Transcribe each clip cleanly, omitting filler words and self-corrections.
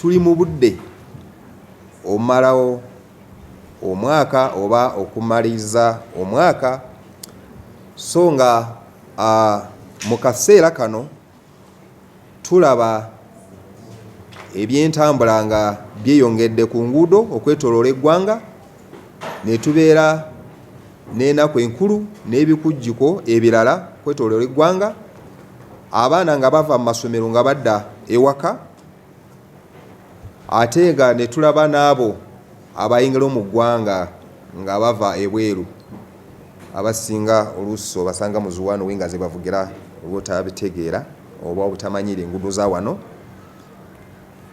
tuli mu budde omalawo omwaka oba okumaliza omwaka, so nga mu kaseera kano tulaba ebyentambula nga byeyongedde ku nguudo okwetooloola eggwanga, ne tubeera n'ennaku enkulu n'ebikujjuko ebirala kwetooloola eggwanga, abaana nga bava mu masomero nga badda ewaka, ate nga ne tulaba n'abo abayingira mu ggwanga nga bava ebweru, abasinga oluusi obasanga mu ziwano winga ze bavugira olwotabitegeera oba obutamanyira enguudo za wano.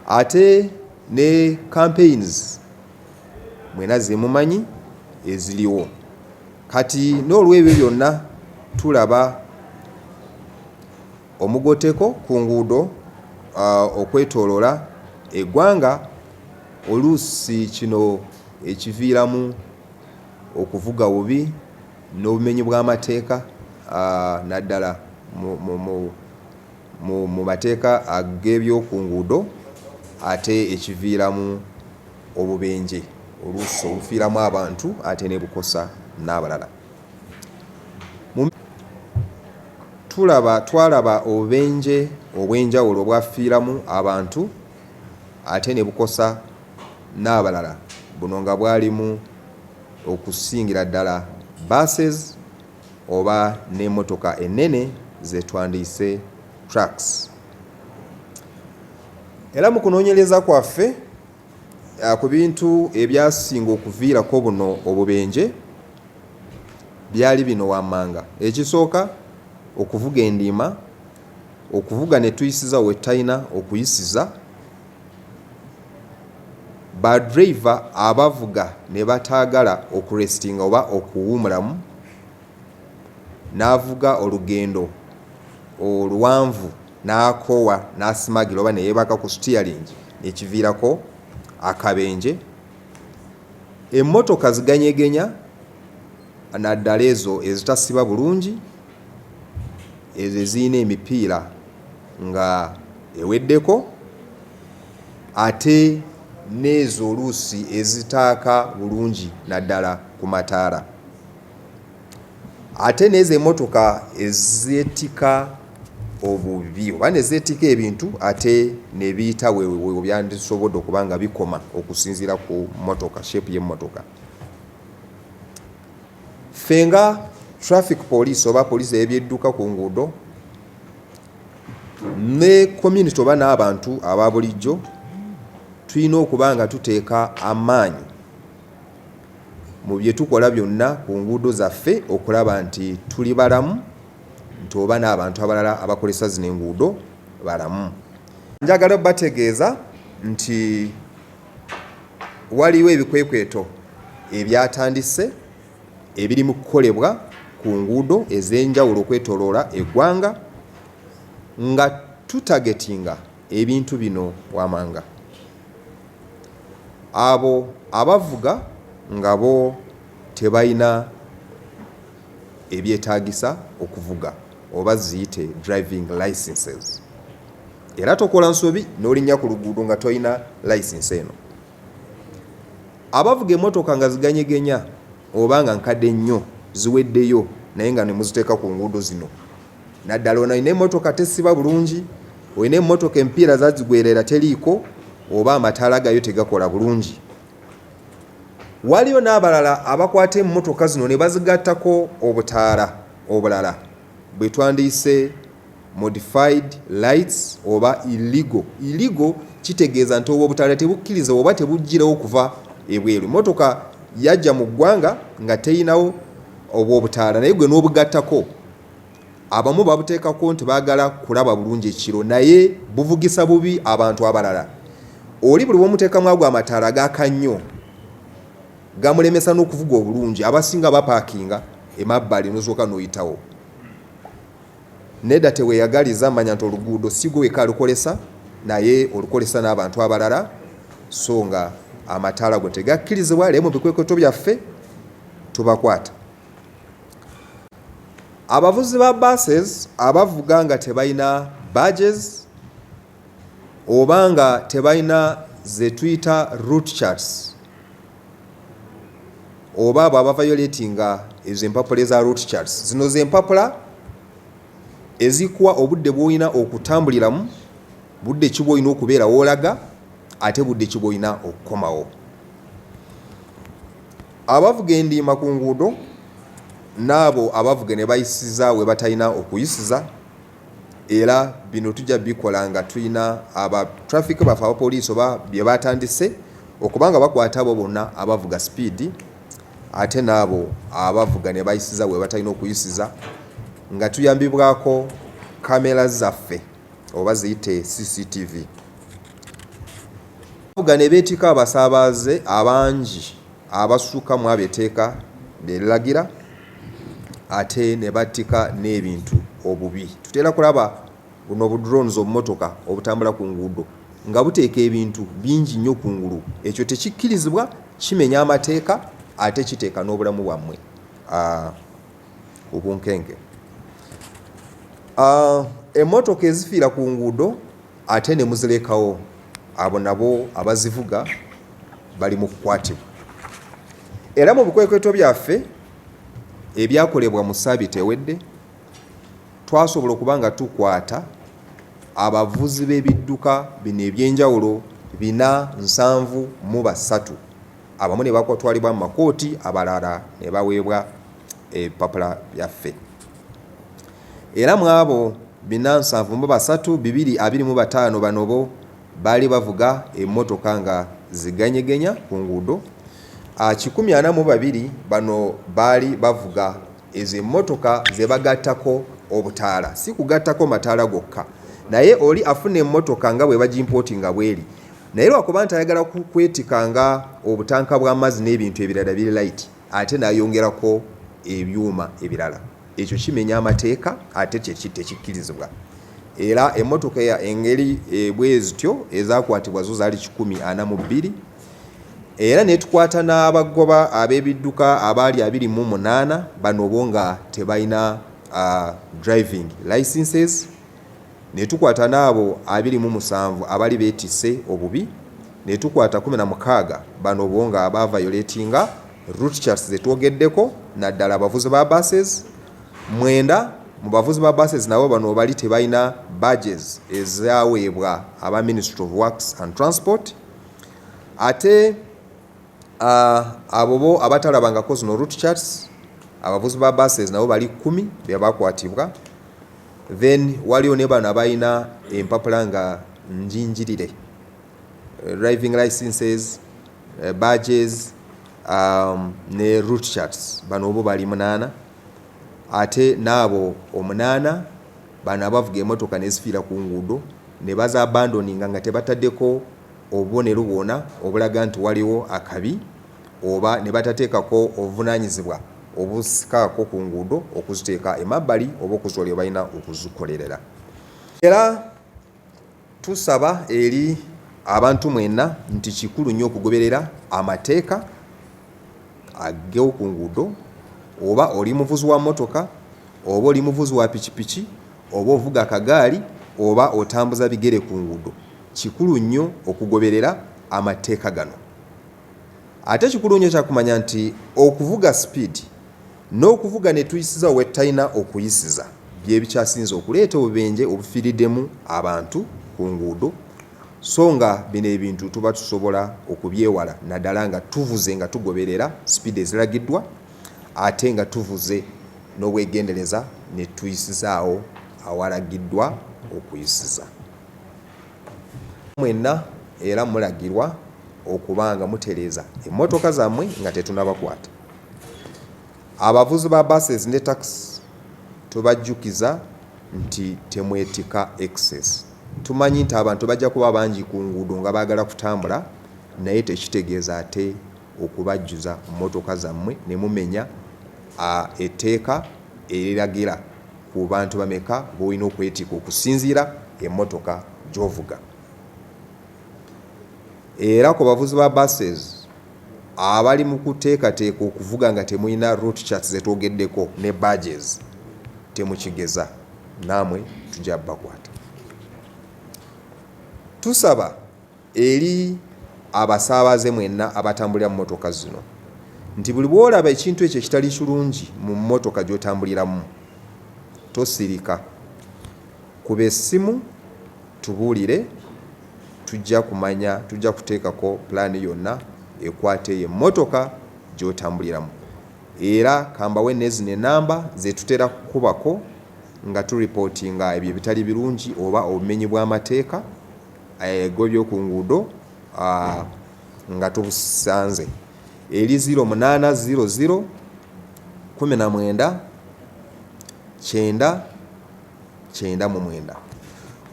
Ate ne campaigns mwena ze mumanyi eziriwo. Kati n'olw'ebyo byonna tulaba omugoteko ku nguudo okwetooloola eggwanga, oluusi kino ekiviiramu okuvuga bubi n'obumenyi bw'amateeka, naddala mu mateeka ag'ebyoku nguudo, ate ekiviiramu obubenje oluusi obufiiramu abantu ate ne bukosa n'abalala. Twalaba obubenje obw'enjawulo obwafiiramu abantu ate ne bukosa n'abalala, buno nga bwalimu okusingira ddala buses oba n'emmotoka ennene ze twandiise trucks. Era mu kunoonyereza kwaffe ku bintu ebyasinga okuviirako buno obubenje byali bino wammanga. Ekisooka okuvuga endiima, okuvuga ne tuyisiza we talina okuyisiza, badriver abavuga ne bataagala okurestinga oba okuwumulamu, n'avuga olugendo oluwanvu n'akoowa n'asimagira oba ne yeebaka ku steering, ekiviirako akabenje. Emmotoka ziganyegenya, naddala ezo ezitasiba bulungi, ezo ezirina emipiira nga eweddeko, ate n'ezo oluusi ezitaaka bulungi naddala ku mataala, ate n'ezo emmotoka ezeetika obubi oba ne zeetika ebintu ate ne biyita we byandisobodde okuba nga bikoma okusinziira ku mmotoka, shape y'emmotoka. Ffe nga traffic police oba poliisi y'ebidduka ku nguudo ne community oba n'abantu aba bulijjo, tulina okuba nga tuteeka amaanyi mu bye tukola byonna ku nguudo zaffe okulaba nti tuli balamu, nti oba n'abantu abalala abakozesa zino enguudo balamu. Njagala bategeeza nti waliwo ebikwekweto ebyatandise ebiri mu kukolebwa ku nguudo ez'enjawulo okwetooloola eggwanga, nga tutagetinga ebintu bino wamanga. Abo abavuga nga bo tebalina ebyetaagisa okuvuga oba ziyite driving licenses, era tokola nsobi n'olinnya ku luguudo nga tolina license eno. Abavuga emmotoka nga ziganyegenya oba nga nkadde nnyo ziweddeyo naye nga ne muziteeka ku nguudo zino, naddala olina emmotoka tesiba bulungi, olina emmotoka empiira zazigwerera teriiko, oba amataala gayo tegakola bulungi. Waliyo n'abalala abakwata emmotoka zino ne bazigattako obutaala obulala bwe twandiise modified lights oba illegal. Illegal kitegeeza nti obwo obutaala tebukkiriza oba tebuggirewo kuva ebweru. Emmotoka yajja mu ggwanga nga teyinawo obwo obutaala naye gwe n'obugattako, abamu babuteekako nti baagala kulaba bulungi ekiro, naye buvugisa bubi abantu abalala. Oli buli bw'omuteekamu agwo amataala gaaka nnyo gamulemesa n'okuvuga obulungi, abasinga bapaakinga emabbali n'osooka n'oyitawo. Nedda teweeyagaliza, manya nti oluguudo si gwe weka alukolesa, naye olukolesa n'abantu abalala, so nga amataala go tegakkirizibwa. Naye mu bikwekweto byaffe tubakwata. Abavuzi ba buses abavuga nga tebalina badges obanga tebalina ze tuyita route charts oba abo abavayoletinga ezo empapula eza route charts. Zino ze empapula ezikuwa obudde bw'olina okutambuliramu, budde ki bw'olina okubeera w'olaga, ate budde ki bw'olina okukomawo. Abavuga endiima ku nguudo n'abo abavuga ne bayisiza we batalina okuyisiza, era bino tujja bikola nga tulina aba traffic baffe abapoliisi oba bye batandise okubanga bakwata abo bonna abavuga speed, ate n'abo abavuga ne bayisiza we batalina okuyisiza, nga tuyambibwako kamera zaffe oba ziyite CCTV. Abavuga ne beetika abasaabaze abangi abasukka mu abeteeka lyeragira, ate ne battika n'ebintu obubi. Tutera kulaba buno obudrones obumotoka obutambula ku nguudo nga buteeka ebintu bingi nnyo ku ngulu. Ekyo tekikkirizibwa, kimenya amateeka, ate kiteeka n'obulamu bwammwe obunkenke. Emmotoka ezifiira ku nguudo ate ne muzirekawo, abo nabo abazivuga bali mu kukwatibwa. Era mu bikwekweto byaffe ebyakolebwa mu ssabbiiti ewedde, twasobola okuba nga tukwata abavuzi b'ebidduka bino eby'enjawulo 473. Abamu ne bakwatwalibwa mu makooti, abalala ne baweebwa ebipapula byaffe. Era mu abo 473, 225 bano bo baali bavuga emmotoka nga ziganyegenya ku nguudo. 142 bano baali bavuga ezo emmotoka ze bagattako obutaala, si kugattako mataala gokka, naye oli afuna emmotoka nga bwe bagimportinga bweri, naye lwakuba nti ayagala kwetikanga obutanka bw'amazzi n'ebintu ebirala biri light, ate n'ayongerako ebyuma ebirala. Ekyo kimenya amateeka, ate tekikkirizibwa. Era emmotoka engeri bwe zityo ezakwatibwa zo zaali 142. Era ne tukwata n'abagoba ab'ebidduka abaali 28, bano bo nga tebalina driving licenses. Ne tukwata n'abo 27 abali beetisse obubi. Ne tukwata 16 bano bo nga abavayoletinga route charts ze twogeddeko, naddala abavuzi ba buses. 9 mu bavuzi ba buses nabo bano bali tebalina badges ezaweebwa aba Ministry of Works and Transport. Ate abo bo abatalabangako zino route charts, abavuzi ba buses nabo bali 10 be bakwatibwa. Then waliwo ne bano abalina empapula nga njinjirire, driving licenses, badges, ne route charts, bano bo bali 8. Ate n'abo 8 bano abavuga emmotoka nezifiira ku nguudo ne baza abandoninga nga tebataddeko obubonero bwona obulaga nti waliwo akabi, oba ne batateekako obuvunaanyizibwa obusikaako ku nguudo okuziteeka emabbali oba okuzoolya balina okuzikolerera. Era tusaba eri abantu mwenna nti kikulu nnyo okugoberera amateeka agewo ku nguudo, oba oli muvuzi wa mmotoka, oba oli muvuzi wa pikipiki, oba ovuga akagaali, oba otambuza bigere ku nguudo. Kikulu nnyo okugoberera amateeka gano. Ate kikulu nnyo kyakumanya nti okuvuga speed n'okuvuga ne tuyisiza we talina okuyisiza bye bikyasinze okuleeta obubenje obufiiriddemu abantu ku nguudo, so nga bino ebintu tuba tusobola okubyewala naddala nga tuvuze nga tugoberera speed eziragiddwa, ate nga tuvuze n'obwegendereza ne tuyisizaawo awalagiddwa okuyisiza. Mwenna era mulagirwa okubanga mutereeza emmotoka zammwe nga tetunabakwata. Abavuzi ba buses ne taxi tubajjukiza nti temwetika excess. Tumanyi nti abantu bajja kuba bangi ku nguudo nga baagala kutambula, naye tekitegeeza ate okubajjuza mmotoka zammwe ne mumenya etteeka eriragira ku bantu bameka b'olina okwetika okusinziira emmotoka gy'ovuga. Era ku bavuzi ba buses abali mu kuteekateeka okuvuga nga temulina route charts ze twogeddeko ne badges, temukigeza, naamwe tujja bakwata. Tusaba eri abasaabaze mwenna abatambulira mu mmotoka zino nti buli bw'olaba ekintu ekyo ekitali kirungi mu mmotoka gy'otambuliramu tosirika, kuba essimu tubuulire, tujja kumanya, tujja kuteekako pulaani yonna ekwata eyo emmotoka gy'otambuliramu. Era kambawe nezino enamba ze tutera kukubako nga turipootinga ebyo ebitali birungi oba obumenyi bw'amateeka g'ebyoku nguudo nga tubusanze. Eri 0800 19 9 9.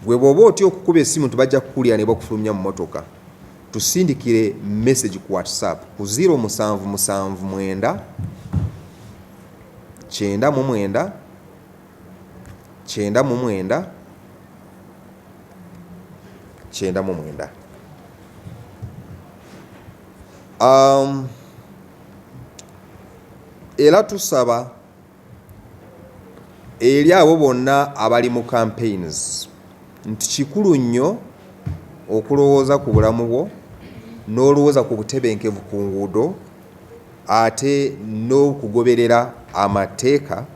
Gwe bw'oba otya okukuba essimu tubajja kukulya ne bakufulumya mu mmotoka, tusindikire message ku WhatsApp ku 0779 99 99 99. Era tusaba eri abo bonna abali mu campaigns nti kikulu nnyo okulowooza ku bulamu bwo n'olowooza ku butebenkevu ku nguudo ate n'okugoberera amateeka.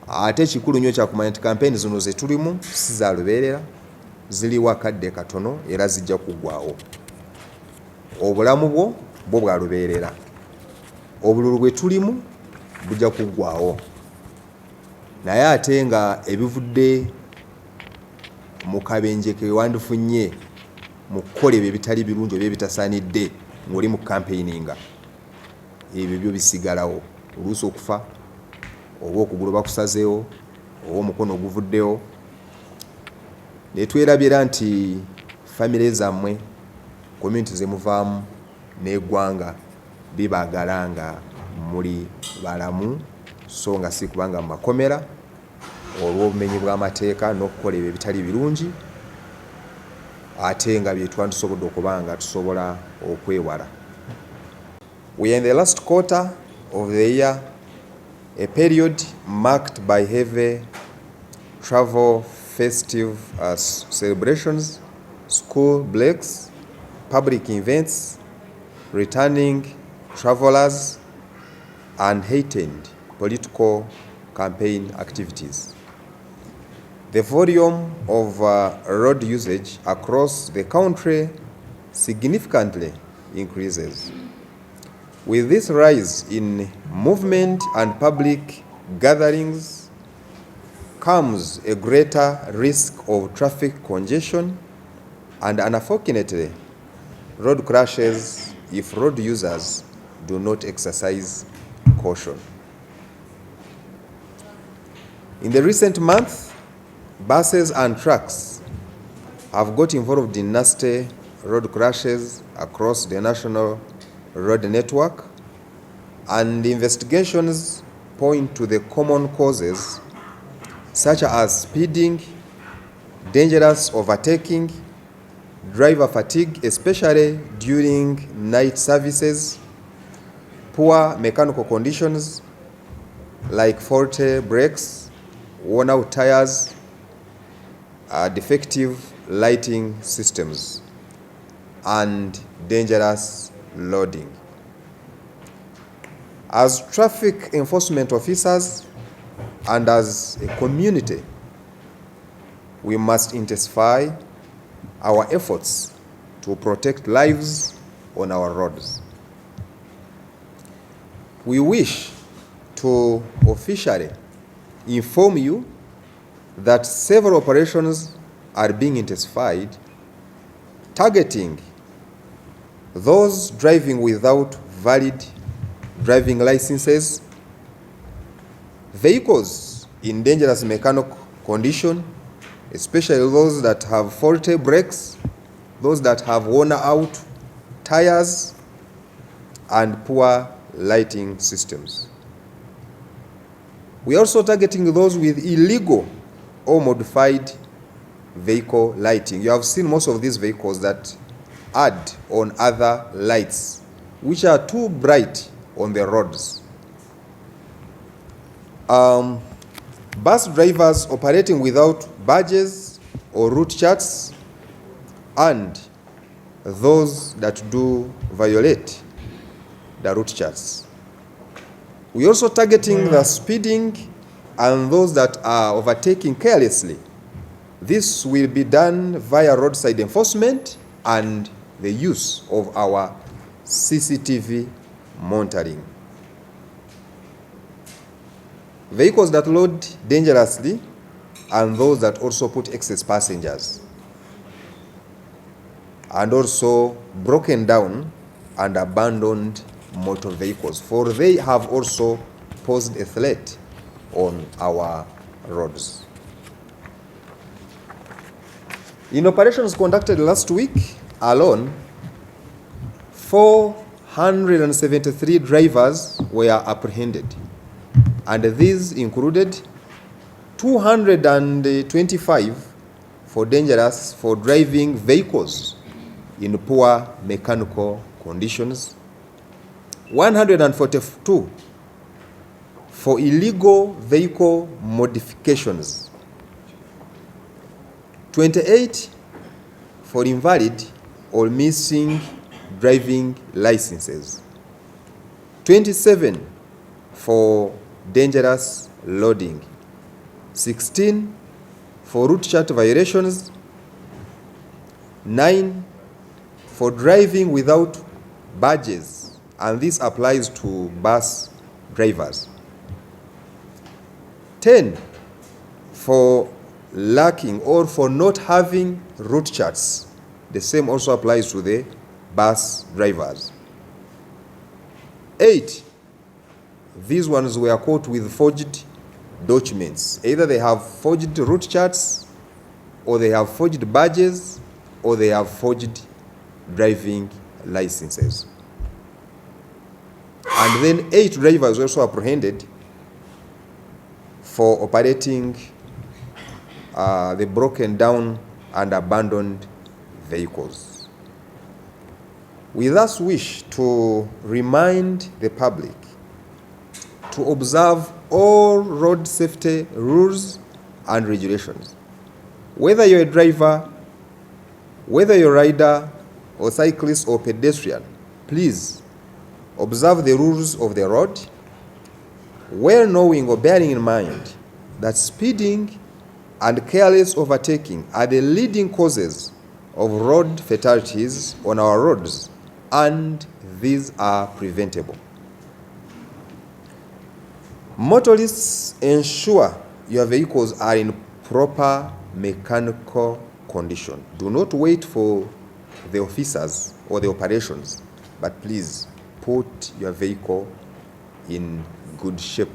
Ate kikulu nnyo kyakumanya nti campaign zino ze tulimu si za lubeerera, ziriwo akadde katono era zijja kuggwaawo. Obulamu bwo bwa lubeerera, obululu bwe tulimu bujja kuggwaawo. Naye ate nga ebivudde mu kabenje ke wandifunye mu kukola ebyo ebitali birungi oba ebitasaanidde ng'oli mu campaigninga, ebyo byo bisigalawo. Oluusi okufa oba okugulu bakusazeewo oba omukono oguvuddewo. Ne twerabira nti famire zammwe, community ze muvaamu n'eggwanga bibaagala nga muli balamu so nga si kubanga mu makomera olw'obumenyi bw'amateeka n'okukola ebyo ebitali birungi ate nga bye twandisobodde okuba nga tusobola okwewala. We are in the last quarter of the year, a period marked by heavy travel, festive celebrations, school breaks, public events, returning travelers, and heightened political campaign activities. The volume of road usage across the country significantly increases. With this rise in movement and public gatherings comes a greater risk of traffic congestion and, unfortunately, road crashes if road users do not exercise caution. In the recent months, buses and trucks have got involved in nasty road crashes across the national road network, and investigations point to the common causes such as speeding, dangerous overtaking, driver fatigue, especially during night services, poor mechanical conditions like faulty brakes, worn out tires, defective lighting systems, and dangerous loading. As traffic enforcement officers and as a community, we must intensify our efforts to protect lives on our roads. We wish to officially inform you that several operations are being intensified, targeting those driving without valid driving licenses, vehicles in dangerous mechanical condition, especially those that have faulty brakes, those that have worn out tires, and poor lighting systems. We are also targeting those with illegal or modified vehicle lighting. You have seen most of these vehicles that add on other lights which are too bright on the roads. Bus drivers operating without badges or route charts, and those that do violate the route charts. We also targeting the speeding and those that are overtaking carelessly. This will be done via roadside enforcement and the use of our CCTV monitoring. Vehicles that load dangerously and those that also put excess passengers, and also broken down and abandoned motor vehicles, for they have also posed a threat on our roads. In operations conducted last week alone, 473 drivers were apprehended, and these included 225 for driving vehicles in poor mechanical conditions, 142 for illegal vehicle modifications, 28 for invalid or missing driving licenses, 27 for dangerous loading, 16 for route chart violations, 9 for driving without badges, and this applies to bus drivers, 10 for lacking or for not having route charts. The same also applies to the bus drivers. 8, these ones were caught with forged documents. Either they have forged route charts, or they have forged badges, or they have forged driving licenses. And then 8 drivers also apprehended for operating the broken down and abandoned vehicles. We thus wish to remind the public to observe all road safety rules and regulations. Whether you're a driver, whether you're a rider or cyclist or pedestrian, please observe the rules of the road, well knowing or bearing in mind that speeding and careless overtaking are the leading causes of road fatalities on our roads, and these are preventable. Motorists, ensure your vehicles are in proper mechanical condition. Do not wait for the officers or the operations, but please put your vehicle in good shape.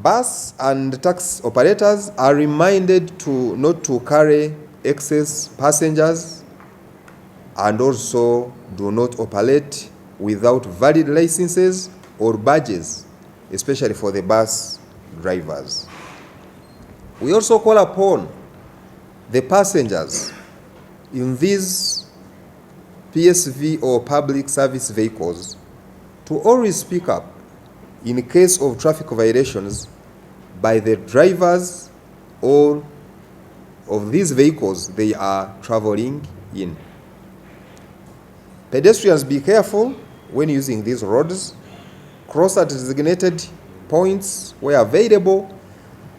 Bus and taxi operators are reminded to not to carry excess passengers, and also do not operate without valid licenses or badges, especially for the bus drivers. We also call upon the passengers in these PSV or public service vehicles to always speak up in case of traffic violations by the drivers or of these vehicles they are traveling in. Pedestrians, be careful when using these roads. Cross at designated points where available,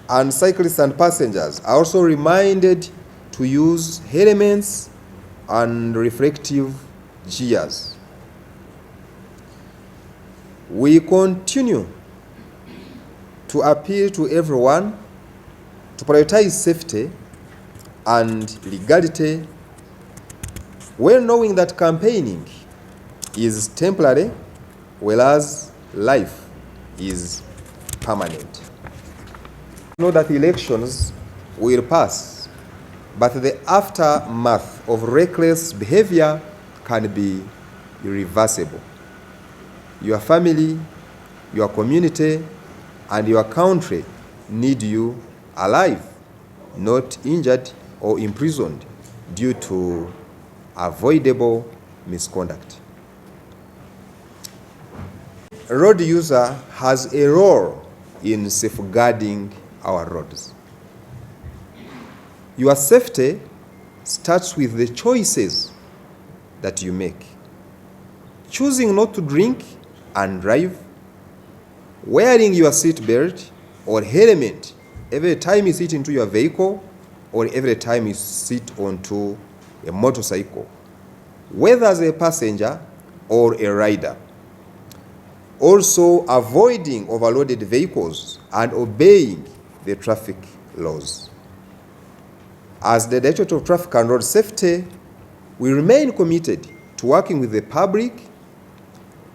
and cyclists and passengers are also reminded to use helmets and reflective gears. We continue to appeal to everyone to prioritize safety and legality, well knowing that campaigning is temporary, whereas life is permanent. Know that elections will pass, but the aftermath of reckless behavior can be irreversible. Your family, your community, and your country need you alive, not injured or imprisoned due to avoidable misconduct. A road user has a role in safeguarding our roads. Your safety starts with the choices that you make. Choosing not to drink and drive, wearing your seat belt or helmet every time you sit into your vehicle or every time you sit onto a motorcycle, whether as a passenger or a rider. Also, avoiding overloaded vehicles and obeying the traffic laws. As the Directorate of Traffic and Road Safety, we remain committed to working with the public,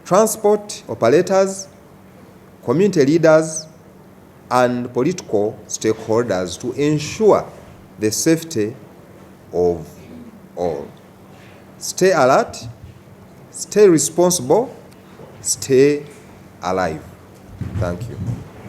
transport operators, community leaders, and political stakeholders to ensure the safety of all. Stay alert, stay responsible, stay alive. Thank you.